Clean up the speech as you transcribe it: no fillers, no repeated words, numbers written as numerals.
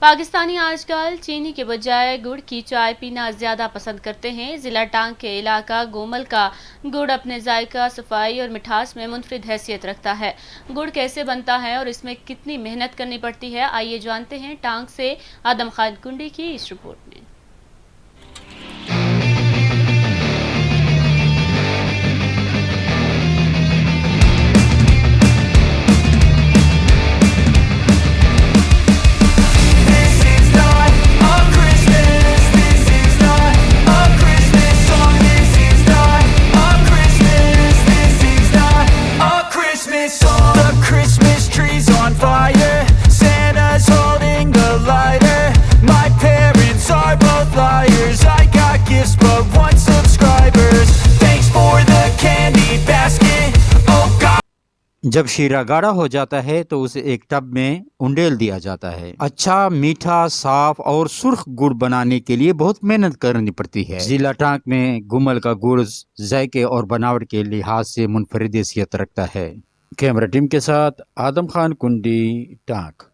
पाकिस्तानी आजकल चीनी के बजाय गुड़ की चाय पीना ज्यादा पसंद करते हैं। जिला टांग के इलाका गोमल का गुड़ अपने जायका, सफाई और मिठास में मुनफरिद हैसियत रखता है। गुड़ कैसे बनता है और इसमें कितनी मेहनत करनी पड़ती है, आइए जानते हैं टांग से आदम खान कुंडी की इस रिपोर्ट में। जब शीरा गाढ़ा हो जाता है तो उसे एक टब में उंडेल दिया जाता है। अच्छा, मीठा, साफ और सुर्ख गुड़ बनाने के लिए बहुत मेहनत करनी पड़ती है। जिला टांक में गुमल का गुड़ जायके और बनावट के लिहाज से मुनफरिद हैसियत रखता है। कैमरा टीम के साथ आदम खान कुंडी, टांक।